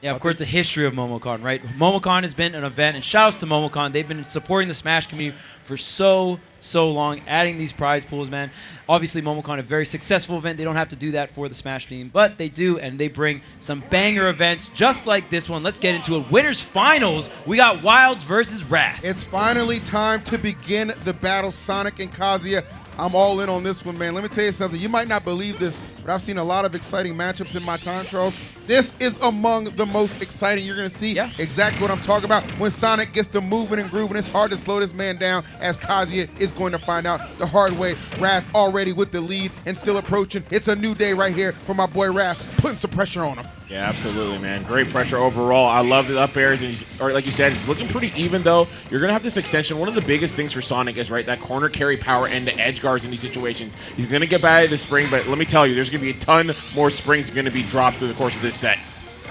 Yeah, of course, the history of MomoCon, right? MomoCon has been an event, and shout-outs to MomoCon. They've been supporting the Smash community for so long, adding these prize pools, man. Obviously, MomoCon, a very successful event. They don't have to do that for the Smash team, but they do, and they bring some banger events just like this one. Let's get into it. Winners Finals. We got Wildz versus Wrath. It's finally time to begin the battle. Sonic and Kazuya. I'm all in on this one, man. Let me tell you something. You might not believe this, but I've seen a lot of exciting matchups in my time, Charles. This is among the most exciting you're going to see. Yeah. Exactly what I'm talking about. When Sonic gets to moving and grooving, it's hard to slow this man down, as Kazuya is going to find out the hard way. Wrath already with the lead and still approaching. It's a new day right here for my boy Wrath, putting some pressure on him. Yeah, absolutely, man. Great pressure overall. I love the up airs, and or like you said, it's looking pretty even though. You're gonna have this extension. One of the biggest things for Sonic is that corner carry power and the edge guards in these situations. He's gonna get by the spring, but let me tell you, there's gonna be a ton more springs gonna be dropped through the course of this set.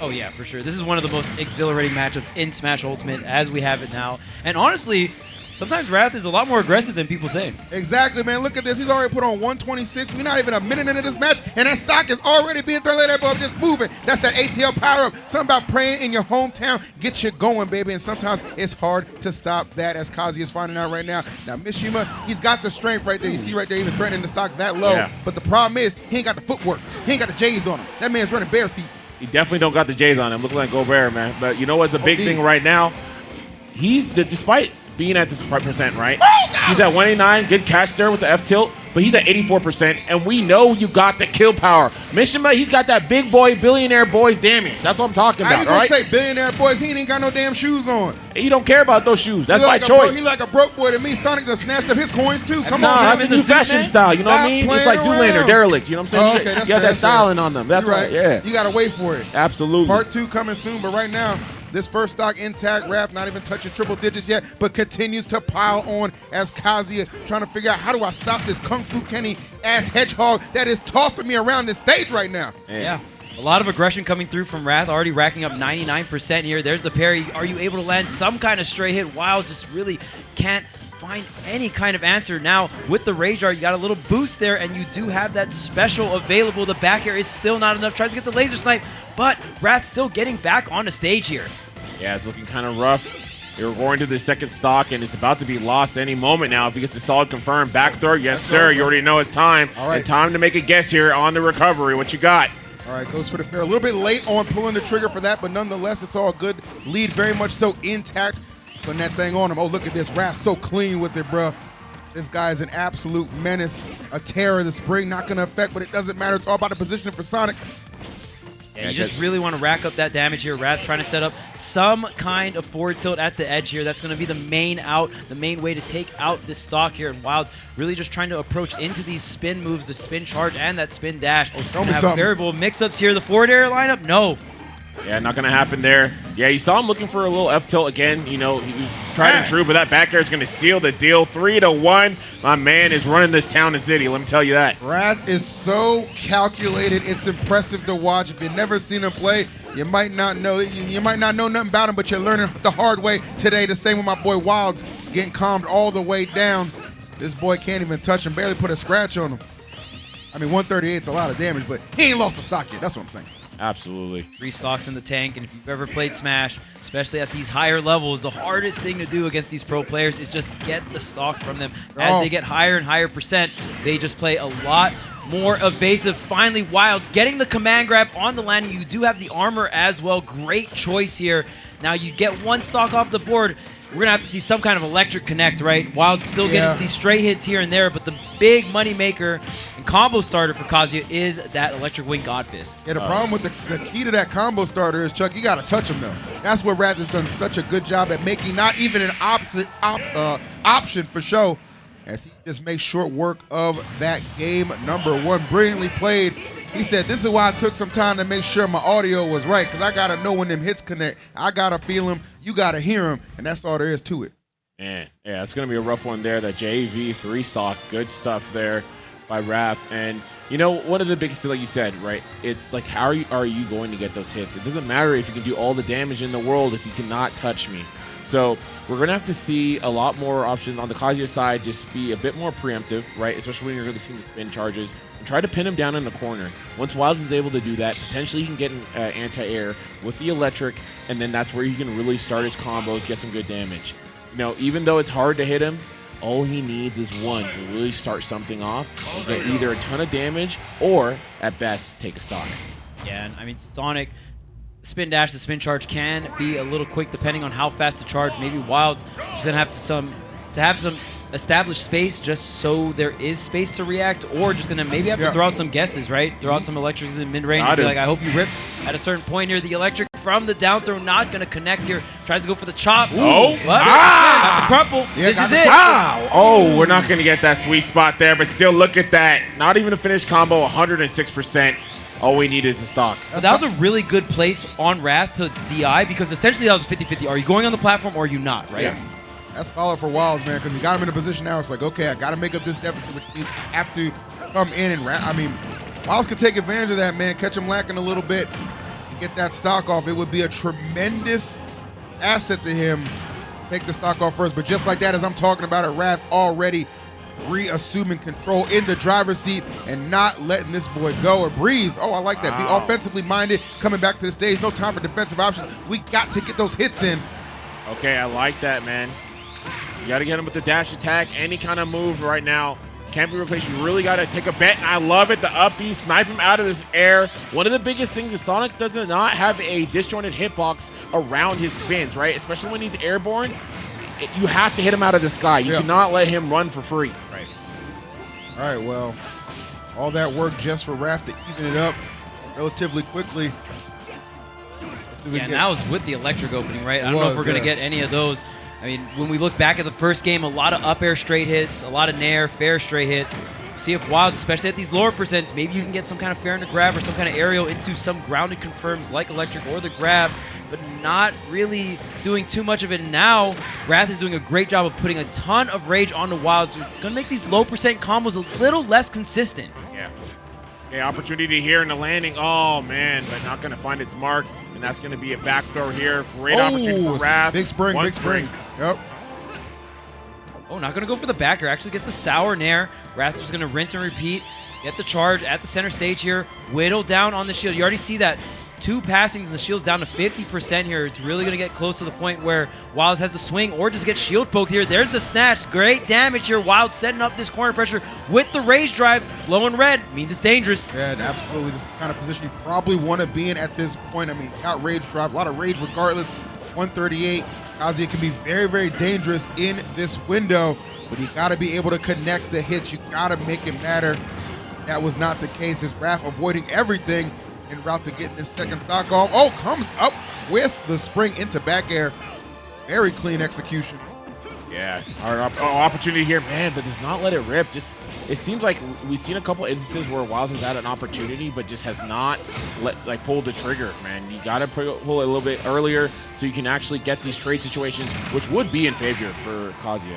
Oh, yeah, for sure. This is one of the most exhilarating matchups in Smash Ultimate as we have it now. And honestly, sometimes Wrath is a lot more aggressive than people say. Exactly, man. Look at this. He's already put on 126. We're not even a minute into this match, and that stock is already being thrown like that, bro. Just moving. That's that ATL power-up. Something about praying in your hometown. Get you going, baby. And sometimes it's hard to stop that, as Kazuya is finding out right now. Now, Mishima, he's got the strength right there. You see right there, even threatening the stock that low. Yeah. But the problem is, he ain't got the footwork. He ain't got the J's on him. That man's running bare feet. He definitely don't got the J's on him. Looking like Gobert, man. But you know what's a big thing right now? Despite being at this percent, right? He's at 189, good catch there with the F tilt, but he's at 84%, and we know you got the kill power. Mishima, he's got that big boy, billionaire boys damage. That's what I'm talking about, all right? Say billionaire boys, he ain't got no damn shoes on. You don't care about those shoes. That's by choice. He's like a broke boy to me. Sonic just snatched up his coins, too. Come on, that's a new fashion style, you know what I mean? It's like Zoolander, Derelict, you know what I'm saying? Oh, okay, you got that styling on them. That's right, yeah. You got to wait for it. Absolutely. Part 2 coming soon, but right now, this first stock intact. Wrath not even touching triple digits yet, but continues to pile on as Kazuya trying to figure out how do I stop this Kung Fu Kenny ass hedgehog that is tossing me around this stage right now. Yeah. A lot of aggression coming through from Wrath, already racking up 99% here. There's the parry. Are you able to land some kind of stray hit? Wildz just really can't find any kind of answer. Now, with the Rage Art, you got a little boost there, and you do have that special available. The back air is still not enough. Tries to get the laser snipe, but Wrath still getting back on the stage here. Yeah, it's looking kind of rough. We're going to the second stock, and it's about to be lost any moment now if he gets the solid confirmed. Back throw, yes, sir. You already know it's time. All right. And time to make a guess here on the recovery. What you got? All right, goes for the fair. A little bit late on pulling the trigger for that, but nonetheless, it's all good. Lead very much so intact. Putting that thing on him. Oh, look at this. Wrath so clean with it, bro. This guy is an absolute menace. A terror. The spring not going to affect, but it doesn't matter. It's all about the positioning for Sonic. Yeah, you just really want to rack up that damage here. Wrath trying to set up some kind of forward tilt at the edge here. That's going to be the main out, the main way to take out this stock here. And Wildz really just trying to approach into these spin moves, the spin charge and that spin dash. Oh, tell me something. Variable mix-ups here. The forward air lineup, no. Yeah, not going to happen there. Yeah, you saw him looking for a little F tilt again. You know, he was tried and true, but that back air is going to seal the deal. 3-1. My man is running this town and city, let me tell you that. Wrath is so calculated. It's impressive to watch. If you've never seen him play, you might not know. You might not know nothing about him, but you're learning the hard way today. The same with my boy Wildz, getting calmed all the way down. This boy can't even touch him, barely put a scratch on him. I mean, 138 is a lot of damage, but he ain't lost a stock yet. That's what I'm saying. Absolutely. 3 stocks in the tank, and if you've ever played Smash, especially at these higher levels, the hardest thing to do against these pro players is just get the stock from them. As they get higher and higher percent, they just play a lot more evasive. Finally, Wildz getting the command grab on the landing. You do have the armor as well. Great choice here. Now you get 1 stock off the board. We're going to have to see some kind of electric connect, right? Wildz still getting these stray hits here and there, but the big money maker and combo starter for Kazuya is that electric wing God Fist. Yeah, the problem with the key to that combo starter is, Chuck, you got to touch him, though. That's what Wrath has done such a good job at making not even an option for show, as he just makes short work of that game number 1. Brilliantly played. He said, this is why I took some time to make sure my audio was right, because I got to know when them hits connect. I got to feel them. You got to hear them, and that's all there is to it. Man, yeah, it's going to be a rough one there. That JV 3 stock, good stuff there by Wrath. And, you know, one of the biggest things, like you said, right, it's like, how are you going to get those hits? It doesn't matter if you can do all the damage in the world if you cannot touch me. So we're going to have to see a lot more options on the Kazuya side, just be a bit more preemptive, right? Especially when you're going to see the spin charges and try to pin him down in the corner. Once Wildz is able to do that, potentially he can get an anti-air with the electric, and then that's where he can really start his combos, get some good damage. You know, even though it's hard to hit him, all he needs is one to really start something off and get either a ton of damage or, at best, take a stock. Yeah, and I mean, Sonic, spin dash, the spin charge can be a little quick depending on how fast the charge. Maybe Wildz just going to have some established space just so there is space to react, or just going to maybe have to throw out some guesses, right? Throw out some electrics in mid-range and be like, I hope you rip at a certain point here. The electric from the down throw not going to connect here. Tries to go for the chops. Oh, got the crumple. Yeah, this is it. Wow. Oh, we're not going to get that sweet spot there, but still look at that. Not even a finished combo, 106%. All we need is a stock. That was a really good place on Wrath to DI, because essentially that was 50-50. Are you going on the platform or are you not, right? Yeah. That's solid for Wildz, man, because he got him in a position now. It's like, okay, I got to make up this deficit, which means I have to come in and I mean, Wildz could take advantage of that, man. Catch him lacking a little bit, get that stock off. It would be a tremendous asset to him. Take the stock off first, but just like that, as I'm talking about it, Wrath already reassuming control in the driver's seat and not letting this boy go or breathe. Oh, I like that. Be offensively minded, coming back to the stage. No time for defensive options. We got to get those hits in. Okay, I like that, man. You got to get him with the dash attack, any kind of move right now. Can't be replaced. You really got to take a bet, and I love it. The up B, snipe him out of this air. One of the biggest things is Sonic does not have a disjointed hitbox around his spins, right? Especially when he's airborne. You have to hit him out of the sky. You cannot let him run for free. Right. All right, well, all that work just for Wrath to even it up relatively quickly. Yeah, and that was with the electric opening, right? I don't know if we're going to get any of those. I mean, when we look back at the first game, a lot of up air straight hits, a lot of nair, fair straight hits. See if Wildz, especially at these lower percents, maybe you can get some kind of fair into grab or some kind of aerial into some grounded confirms like electric or the grab, but not really doing too much of it now. Wrath is doing a great job of putting a ton of rage onto Wildz. It's going to make these low percent combos a little less consistent. Yeah. Okay, opportunity here in the landing. Oh, man, but not going to find its mark. And that's going to be a back throw here. Great opportunity for Wrath. Big spring, big spring. Yep. Oh, not going to go for the backer. Actually gets the sour nair. Wrath just going to rinse and repeat. Get the charge at the center stage here. Whittle down on the shield. You already see that. 2 passing, and the shield's down to 50% here. It's really going to get close to the point where Wildz has the swing or just get shield poked here. There's the snatch. Great damage here. Wildz setting up this corner pressure with the rage drive. Glowing red means it's dangerous. Yeah, absolutely. This is the kind of position you probably want to be in at this point. I mean, got rage drive, a lot of rage regardless. 138. Kazuya can be very, very dangerous in this window, but you got to be able to connect the hits. You got to make it matter. That was not the case. His Wrath avoiding everything en route to getting this second stock off. Oh, comes up with the spring into back air. Very clean execution. Yeah, our opportunity here, man, but does not let it rip. Just, it seems like we've seen a couple instances where Wildz has had an opportunity, but just has not pulled the trigger, man. You got to pull it a little bit earlier so you can actually get these trade situations, which would be in favor for Kazuya.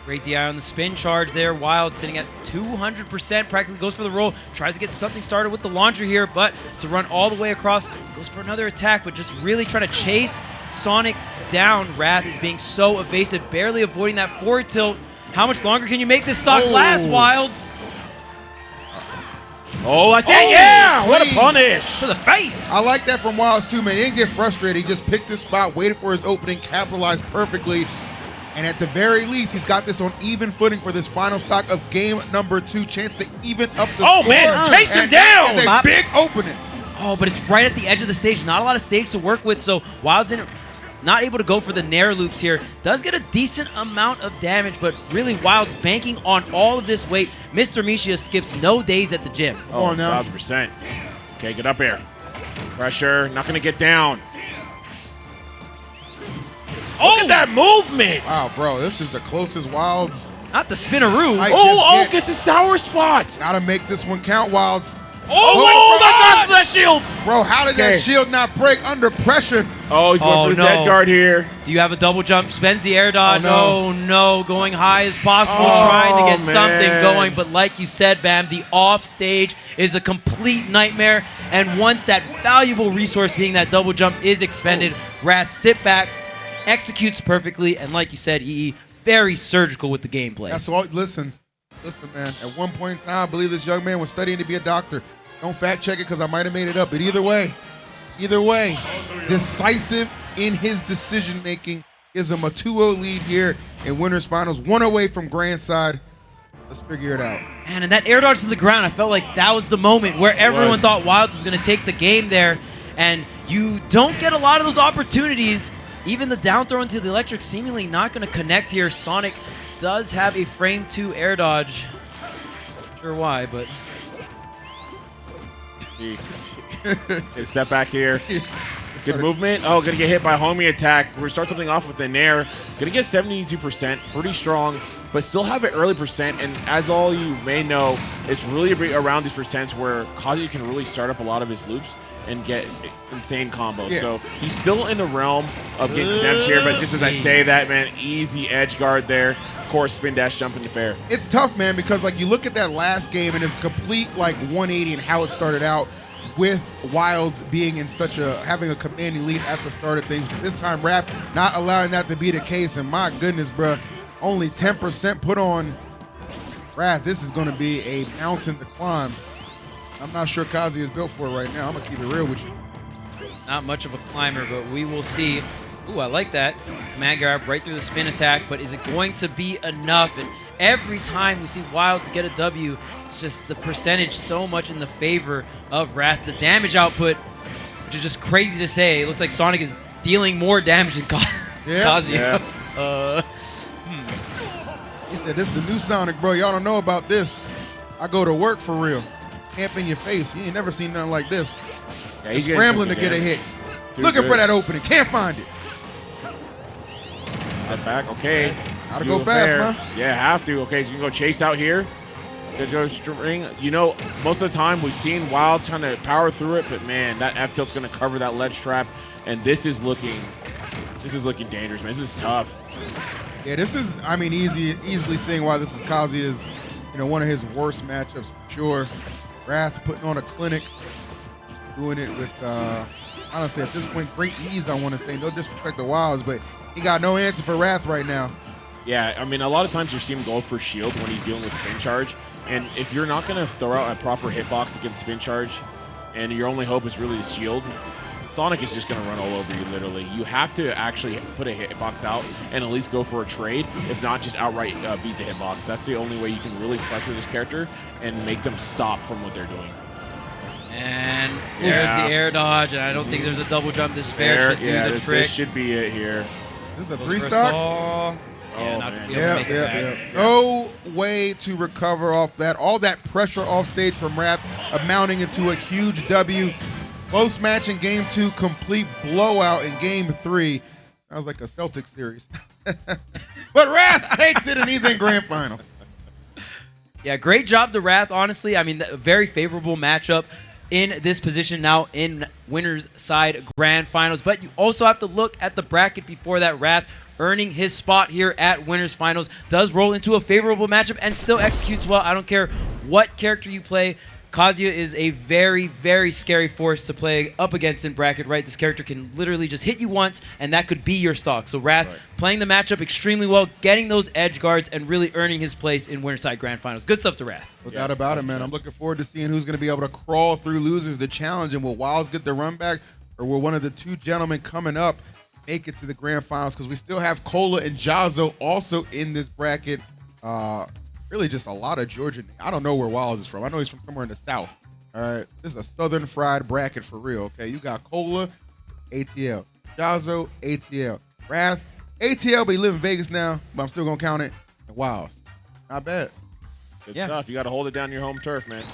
Great DI on the spin charge there. Wildz sitting at 200%, practically goes for the roll, tries to get something started with the launcher here, but it's a run all the way across, goes for another attack, but just really trying to chase Sonic down. Wrath is being so evasive, barely avoiding that forward tilt. How much longer can you make this stock last, Wildz? Oh, that's it, yeah! What a punish! To the face! I like that from Wildz too, man. He didn't get frustrated. He just picked his spot, waited for his opening, capitalized perfectly. And at the very least, he's got this on even footing for this final stock of game number 2. Chance to even up the score. Man, chase him down! It's a big opening. Oh, but it's right at the edge of the stage. Not a lot of stage to work with, so Wildz not able to go for the nair loops here. Does get a decent amount of damage, but really Wildz banking on all of this weight. Mr. Misha skips no days at the gym. Come on now. 1,000%. Okay, get up here. Pressure, not going to get down. Look at that movement! Wow, bro, this is the closest Wildz. Not the spinaroo. Gets a sour spot. Gotta make this one count, Wildz. Oh my God, that shield! Bro, how did that shield not break under pressure? Oh, he's going for the Z guard here. Do you have a double jump? Spends the air dodge. Oh, no. Going high as possible, trying to get something going. But like you said, Bam, the off stage is a complete nightmare. And once that valuable resource being that double jump is expended, Wrath sit back, executes perfectly, and like you said, EE, very surgical with the gameplay. That's all. Listen, man. At one point in time, I believe this young man was studying to be a doctor. Don't fact check it because I might have made it up. But either way, decisive in his decision making. Gives him a 2-0 lead here in winners finals. 1 away from grand side. Let's figure it out. Man, and that air dodge to the ground, I felt like that was the moment where everyone thought Wildz was going to take the game there. And you don't get a lot of those opportunities. Even the down throw into the electric seemingly not going to connect here. Sonic does have a frame 2 air dodge. Not sure why, but... Step back here. Good movement. Oh, gonna get hit by homie attack. We're gonna start something off with the nair. Gonna get 72%, pretty strong, but still have an early percent. And as all you may know, it's really around these percents where Kazuya can really start up a lot of his loops and get insane combos. Yeah. So he's still in the realm of getting some damage here, but just as I say that, man, easy edge guard there. Of course, spin dash jump into fair. It's tough, man, because like you look at that last game and it's complete like 180 in how it started out, with Wildz being in having a commanding lead at the start of things. But this time, Wrath not allowing that to be the case. And my goodness, bro, only 10% put on Wrath. This is going to be a mountain to climb. I'm not sure Kazuya is built for it right now. I'm going to keep it real with you. Not much of a climber, but we will see. Ooh, I like that. Command grab right through the spin attack, but is it going to be enough? And every time we see Wildz get a W, it's just the percentage so much in the favor of Wrath. The damage output, which is just crazy to say. It looks like Sonic is dealing more damage than Kazuya. Yeah. He said, this is the new Sonic, bro. Y'all don't know about this. I go to work for real. Camp in your face. You ain't never seen nothing like this. Yeah, he's scrambling to get a hit. Looking for that opening. Can't find it. Step back. Okay. Gotta go fast, man. Yeah, have to. Okay, so you can go chase out here. You know, most of the time we've seen Wildz trying to power through it, but man, that F tilt's gonna cover that ledge trap, and this is looking dangerous, man. This is tough. Yeah, this is, I mean, easily seeing why this is Kazuya's, one of his worst matchups for sure. Wrath putting on a clinic, doing it with, honestly, at this point, great ease, I want to say. No disrespect to Wildz, but he got no answer for Wrath right now. Yeah, I mean, a lot of times you see him go for shield when he's dealing with spin charge, and if you're not going to throw out a proper hitbox against spin charge, and your only hope is really the shield, Sonic is just going to run all over you, literally. You have to actually put a hitbox out and at least go for a trade, if not just outright beat the hitbox. That's the only way you can really pressure this character and make them stop from what they're doing. And there's the air dodge, and I don't think there's a double jump. This fair should do the trick. This should be it here. This is a 3-stock? Yeah, not man. be able to make it back. No way to recover off that. All that pressure off stage from Wrath amounting into a huge W. Close match in game 2, complete blowout in game 3. Sounds like a Celtics series. But Wrath takes it, and he's in grand finals. Yeah, great job to Wrath, honestly. I mean, a very favorable matchup in this position now in winners side grand finals. But you also have to look at the bracket before that. Wrath earning his spot here at winners finals, does roll into a favorable matchup and still executes well. I don't care what character you play. Kazuya is a very, very scary force to play up against in bracket, right? This character can literally just hit you once, and that could be your stock. So Wrath playing the matchup extremely well, getting those edge guards, and really earning his place in winner side grand finals. Good stuff to Wrath. No doubt about it, man. I'm looking forward to seeing who's going to be able to crawl through losers the challenge, and will Wildz get the run back, or will one of the two gentlemen coming up make it to the grand finals? Because we still have Cola and Jazo also in this bracket. Really just a lot of Georgian. I don't know where Wildz is from. I know he's from somewhere in the South. All right. This is a Southern fried bracket for real, okay? You got Cola, ATL. Jazo, ATL. Wrath, ATL, but he live in Vegas now, but I'm still going to count it. And Wildz. Not bad. Good stuff. You got to hold it down your home turf, man.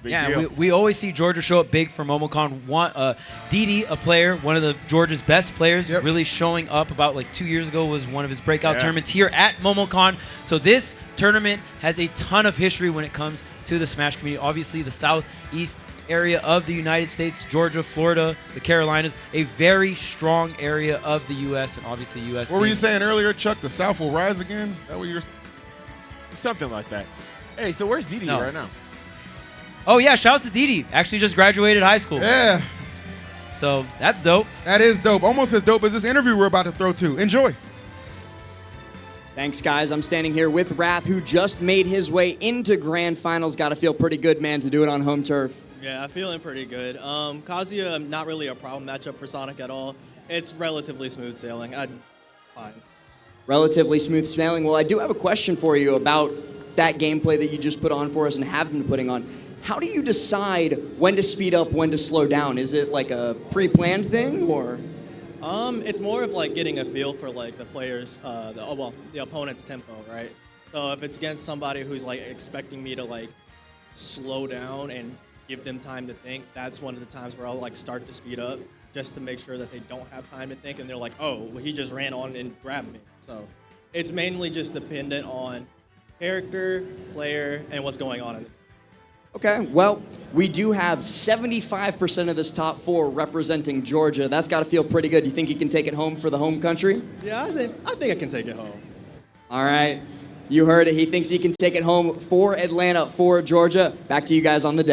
Big deal. We always see Georgia show up big for MomoCon. Didi, a player, one of Georgia's best players, really showing up about like 2 years ago, was one of his breakout tournaments here at MomoCon. So this tournament has a ton of history when it comes to the Smash community. Obviously, the southeast area of the United States, Georgia, Florida, the Carolinas, a very strong area of the U.S. and obviously U.S. What were you saying earlier, Chuck? The South will rise again? Is that what you're saying? Something like that. Hey, so where's Didi right now? Oh, yeah, shouts to Didi. Actually just graduated high school. Yeah. So that's dope. That is dope. Almost as dope as this interview we're about to throw to. Enjoy. Thanks, guys. I'm standing here with Wrath, who just made his way into Grand Finals. Got to feel pretty good, man, to do it on home turf. Yeah, I'm feeling pretty good. Kazuya, not really a problem matchup for Sonic at all. It's relatively smooth sailing. I'm fine. Relatively smooth sailing. Well, I do have a question for you about that gameplay that you just put on for us and have been putting on. How do you decide when to speed up, when to slow down? Is it like a pre-planned thing, or? It's more of like getting a feel for like the players, the opponent's tempo, right? So if it's against somebody who's like expecting me to like slow down and give them time to think, that's one of the times where I'll like start to speed up just to make sure that they don't have time to think and they're like, oh, well, he just ran on and grabbed me. So it's mainly just dependent on character, player, and what's going on in the Okay, well, we do have 75% of this top 4 representing Georgia. That's got to feel pretty good. You think you can take it home for the home country? Yeah, I think I can take it home. All right, you heard it. He thinks he can take it home for Atlanta, for Georgia. Back to you guys on the deck.